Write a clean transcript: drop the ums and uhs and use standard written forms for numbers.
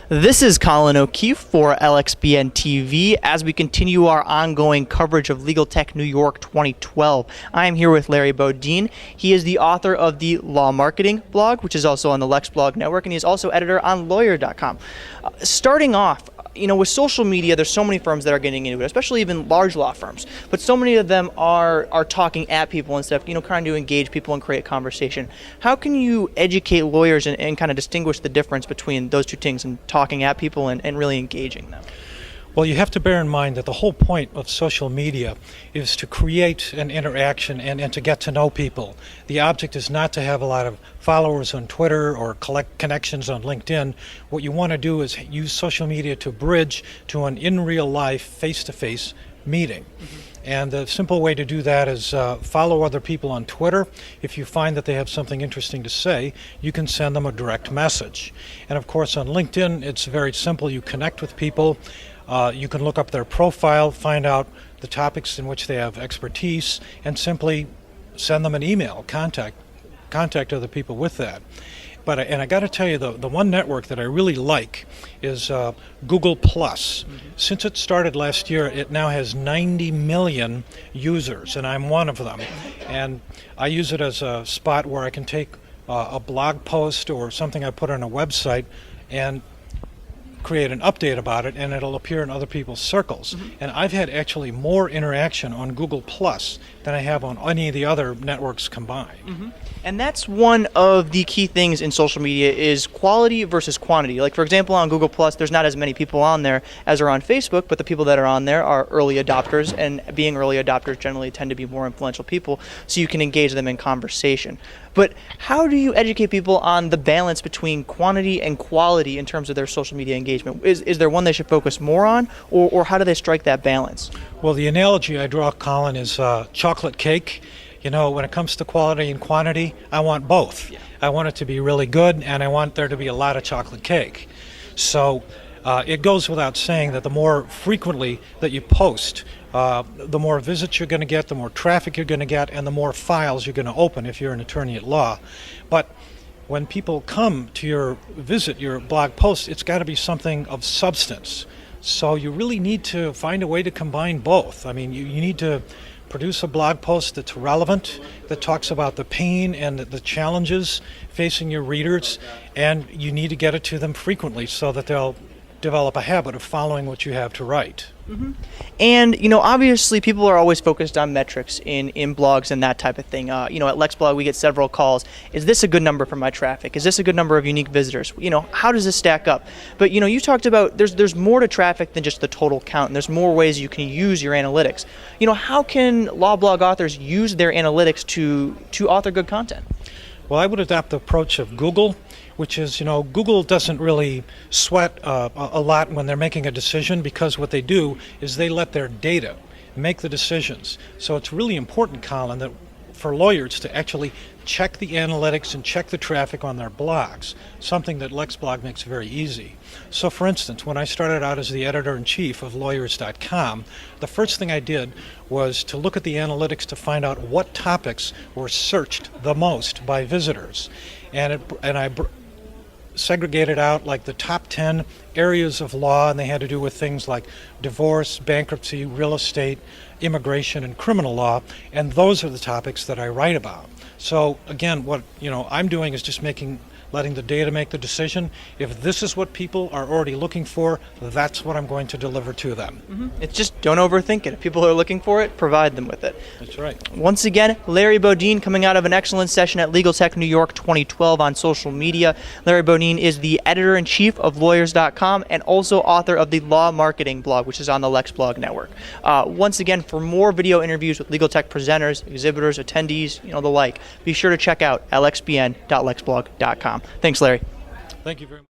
This is Colin O'Keefe for LXBN TV as we continue our ongoing coverage of LegalTech New York 2012. I am here with Larry Bodine. He is the author of the Law Marketing blog, which is also on the Lex Blog Network, and he is also editor on Lawyer.com. Starting off, with social media, there's so many firms that are getting into it, especially even large law firms. But so many of them are talking at people and stuff, trying to engage people and create conversation. How can you educate lawyers and kind of distinguish the difference between those two things and talking at people and really engaging them? Well, you have to bear in mind that the whole point of social media is to create an interaction and to get to know people. The object is not to have a lot of followers on Twitter or collect connections on LinkedIn. What you want to do is use social media to bridge to an in real life, face-to-face meeting. And the simple way to do that is follow other people on Twitter. If you find that they have something interesting to say, you can send them a direct message. And of course on LinkedIn, it's very simple. You connect with people. You can look up their profile, find out the topics in which they have expertise, and simply send them an email, contact other people with that. And I got to tell you, the one network that I really like is Google+. Since it started last year, it now has 90 million users, and I'm one of them. And I use it as a spot where I can take a blog post or something I put on a website and create an update about it, and it'll appear in other people's circles. And I've had actually more interaction on Google Plus than I have on any of the other networks combined. And that's one of the key things in social media is quality versus quantity. Like, for example, on Google Plus, there's not as many people on there as are on Facebook, but the people that are on there are early adopters, and being early adopters generally tend to be more influential people, so you can engage them in conversation. But how do you educate people on the balance between quantity and quality in terms of their social media engagement? Is there one they should focus more on, or how do they strike that balance? Well, the analogy I draw, Colin, is chocolate cake. When it comes to quality and quantity, I want both. I want it to be really good, and I want there to be a lot of chocolate cake. So it goes without saying that the more frequently that you post, the more visits you're going to get, the more traffic you're going to get, and the more files you're going to open if you're an attorney at law. But when people come to your blog post, it's got to be something of substance. So you really need to find a way to combine both. I mean, you need to produce a blog post that's relevant, that talks about the pain and the challenges facing your readers, and you need to get it to them frequently so that they'll develop a habit of following what you have to write. And, obviously people are always focused on metrics in blogs and that type of thing. At LexBlog we get several calls. Is this a good number for my traffic? Is this a good number of unique visitors? How does this stack up? But, you talked about there's more to traffic than just the total count, and there's more ways you can use your analytics. How can law blog authors use their analytics to author good content? Well, I would adopt the approach of Google, which is, Google doesn't really sweat a lot when they're making a decision, because what they do is they let their data make the decisions. So it's really important, Colin, that for lawyers to actually check the analytics and check the traffic on their blogs, something that LexBlog makes very easy. So for instance, when I started out as the editor-in-chief of Lawyers.com, the first thing I did was to look at the analytics to find out what topics were searched the most by visitors. And I segregated out like the top 10 areas of law, and they had to do with things like divorce, bankruptcy, real estate, immigration, and criminal law, and those are the topics that I write about. So again, what I'm doing is just letting the data make the decision. If this is what people are already looking for, that's what I'm going to deliver to them. It's just don't overthink it. If people are looking for it, provide them with it. That's right. Once again, Larry Bodine coming out of an excellent session at LegalTech New York 2012 on social media. Larry Bodine is the editor-in-chief of Lawyers.com and also author of the Law Marketing blog, which is on the Lex Blog Network. Once again, for more video interviews with LegalTech presenters, exhibitors, attendees, the like, be sure to check out lxbn.lexblog.com. Thanks, Larry. Thank you very much.